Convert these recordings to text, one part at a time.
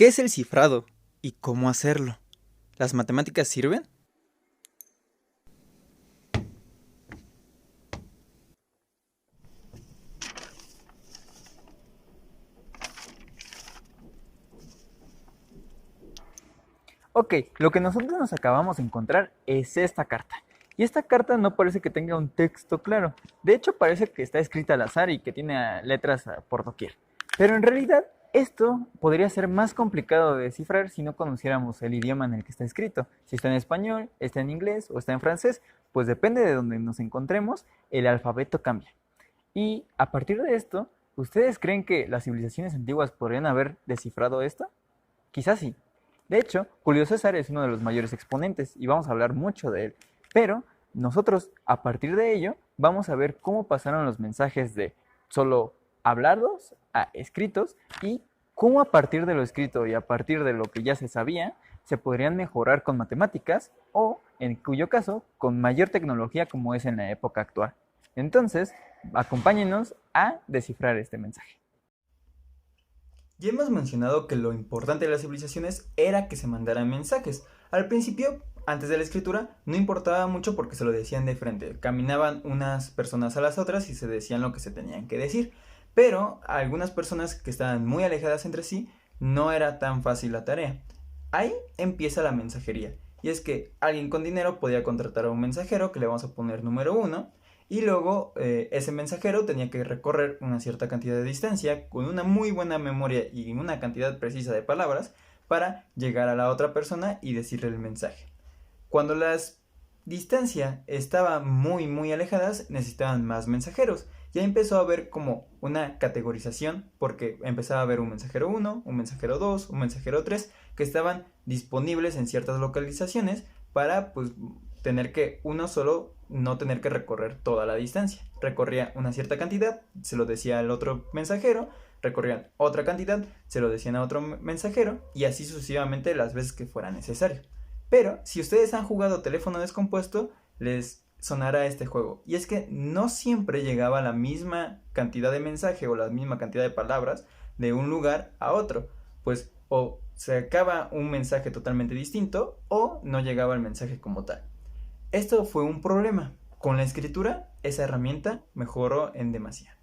¿Qué es el cifrado y cómo hacerlo? ¿Las matemáticas sirven? Ok, lo que nosotros nos acabamos de encontrar es esta carta. Y esta carta no parece que tenga un texto claro. De hecho, parece que está escrita al azar y que tiene letras por doquier. Pero en realidad, esto podría ser más complicado de descifrar si no conociéramos el idioma en el que está escrito. Si está en español, está en inglés o está en francés, pues depende de donde nos encontremos, el alfabeto cambia. Y a partir de esto, ¿ustedes creen que las civilizaciones antiguas podrían haber descifrado esto? Quizás sí. De hecho, Julio César es uno de los mayores exponentes y vamos a hablar mucho de él. Pero nosotros, a partir de ello, vamos a ver cómo pasaron los mensajes de solo hablarlos a escritos y cómo a partir de lo escrito y a partir de lo que ya se sabía, se podrían mejorar con matemáticas o, en cuyo caso, con mayor tecnología como es en la época actual. Entonces, acompáñenos a descifrar este mensaje. Ya hemos mencionado que lo importante de las civilizaciones era que se mandaran mensajes. Al principio, antes de la escritura, no importaba mucho porque se lo decían de frente. Caminaban unas personas a las otras y se decían lo que se tenían que decir. Pero a algunas personas que estaban muy alejadas entre sí, no era tan fácil la tarea. Ahí empieza la mensajería. Y es que alguien con dinero podía contratar a un mensajero que le vamos a poner número 1 y luego ese mensajero tenía que recorrer una cierta cantidad de distancia con una muy buena memoria y una cantidad precisa de palabras para llegar a la otra persona y decirle el mensaje. Cuando las distancias estaban muy alejadas, necesitaban más mensajeros. Ya empezó a haber como una categorización porque empezaba a haber un mensajero 1, un mensajero 2, un mensajero 3 que estaban disponibles en ciertas localizaciones para pues tener que uno solo no tener que recorrer toda la distancia. Recorría una cierta cantidad, se lo decía al otro mensajero, recorrían otra cantidad, se lo decían a otro mensajero y así sucesivamente las veces que fuera necesario. Pero si ustedes han jugado teléfono descompuesto, les sonará este juego. Y es que no siempre llegaba la misma cantidad de mensaje o la misma cantidad de palabras de un lugar a otro. Pues o se acaba un mensaje totalmente distinto o no llegaba el mensaje como tal. Esto fue un problema. Con la escritura, esa herramienta mejoró en demasía.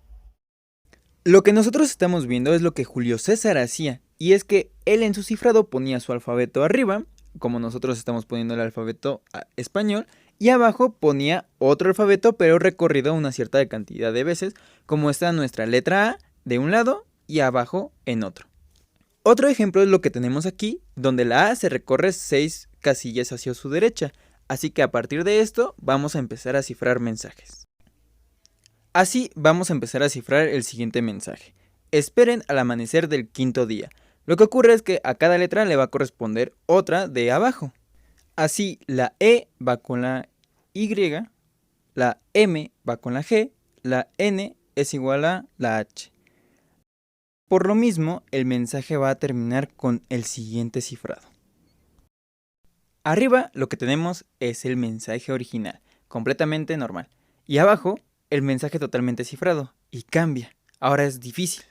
Lo que nosotros estamos viendo es lo que Julio César hacía, y es que él en su cifrado ponía su alfabeto arriba, como nosotros estamos poniendo el alfabeto español, y abajo ponía otro alfabeto pero recorrido una cierta cantidad de veces, como está nuestra letra A de un lado y abajo en otro. Otro ejemplo es lo que tenemos aquí, donde la A se recorre 6 casillas hacia su derecha, así que a partir de esto vamos a empezar a cifrar mensajes. Así vamos a empezar a cifrar el siguiente mensaje. Esperen al amanecer del quinto día. Lo que ocurre es que a cada letra le va a corresponder otra de abajo. Así la E va con la Y, la M va con la G, la N es igual a la H. Por lo mismo, el mensaje va a terminar con el siguiente cifrado. Arriba lo que tenemos es el mensaje original, completamente normal. Y abajo, el mensaje totalmente cifrado. Y cambia. Ahora es difícil.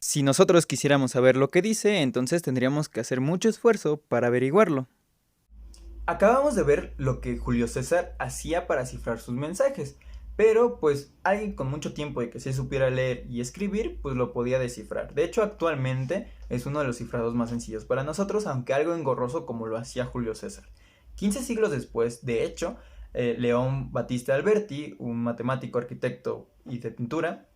Si nosotros quisiéramos saber lo que dice, entonces tendríamos que hacer mucho esfuerzo para averiguarlo. Acabamos de ver lo que Julio César hacía para cifrar sus mensajes. Pero pues alguien con mucho tiempo y que sí supiera leer y escribir, pues lo podía descifrar. De hecho, actualmente es uno de los cifrados más sencillos para nosotros, aunque algo engorroso como lo hacía Julio César. 15 siglos después, de hecho, León Battista Alberti, un matemático, arquitecto y de pintura,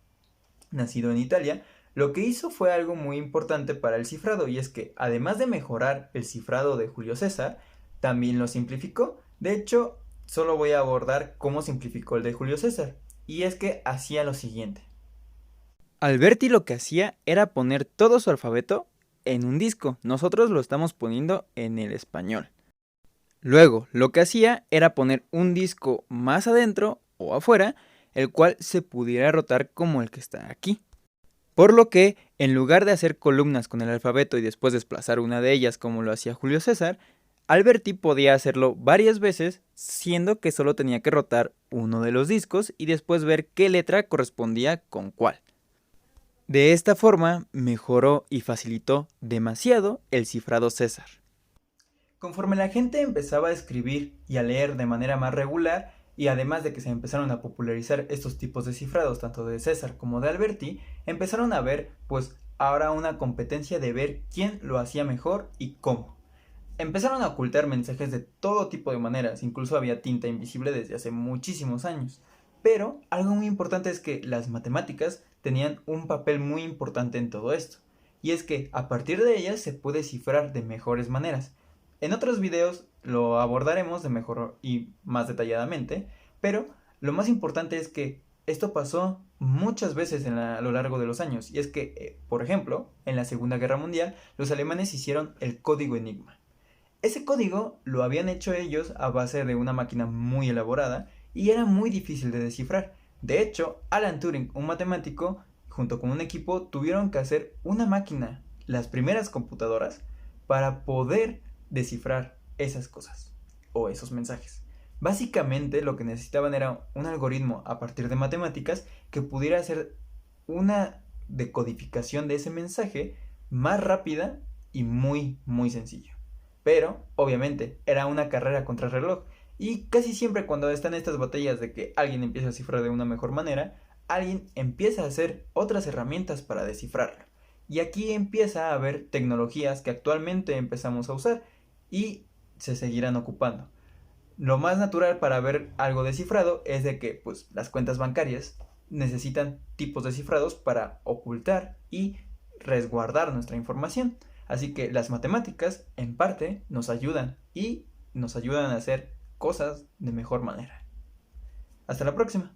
nacido en Italia, lo que hizo fue algo muy importante para el cifrado, y es que además de mejorar el cifrado de Julio César, también lo simplificó. De hecho, solo voy a abordar cómo simplificó el de Julio César, y es que hacía lo siguiente. Alberti lo que hacía era poner todo su alfabeto en un disco, nosotros lo estamos poniendo en el español. Luego, lo que hacía era poner un disco más adentro o afuera, el cual se pudiera rotar como el que está aquí. Por lo que, en lugar de hacer columnas con el alfabeto y después desplazar una de ellas como lo hacía Julio César, Alberti podía hacerlo varias veces, siendo que solo tenía que rotar uno de los discos y después ver qué letra correspondía con cuál. De esta forma, mejoró y facilitó demasiado el cifrado César. Conforme la gente empezaba a escribir y a leer de manera más regular, y además de que se empezaron a popularizar estos tipos de cifrados, tanto de César como de Alberti, empezaron a ver, pues, ahora una competencia de ver quién lo hacía mejor y cómo. Empezaron a ocultar mensajes de todo tipo de maneras, incluso había tinta invisible desde hace muchísimos años. Pero algo muy importante es que las matemáticas tenían un papel muy importante en todo esto, y es que a partir de ellas se puede cifrar de mejores maneras. En otros videos lo abordaremos de mejor y más detalladamente, pero lo más importante es que esto pasó muchas veces a lo largo de los años, y es que, por ejemplo, en la Segunda Guerra Mundial, los alemanes hicieron el código Enigma. Ese código lo habían hecho ellos a base de una máquina muy elaborada y era muy difícil de descifrar. De hecho, Alan Turing, un matemático, junto con un equipo, tuvieron que hacer una máquina, las primeras computadoras, para poder descifrar esas cosas o esos mensajes. Básicamente lo que necesitaban era un algoritmo a partir de matemáticas que pudiera hacer una decodificación de ese mensaje más rápida y muy sencilla. Pero, obviamente, era una carrera contra reloj. Y casi siempre cuando están estas batallas de que alguien empieza a cifrar de una mejor manera, alguien empieza a hacer otras herramientas para descifrarlo. Y aquí empieza a haber tecnologías que actualmente empezamos a usar y se seguirán ocupando. Lo más natural para ver algo descifrado es de que pues, las cuentas bancarias necesitan tipos de cifrados para ocultar y resguardar nuestra información. Así que las matemáticas, en parte, nos ayudan y nos ayudan a hacer cosas de mejor manera. Hasta la próxima.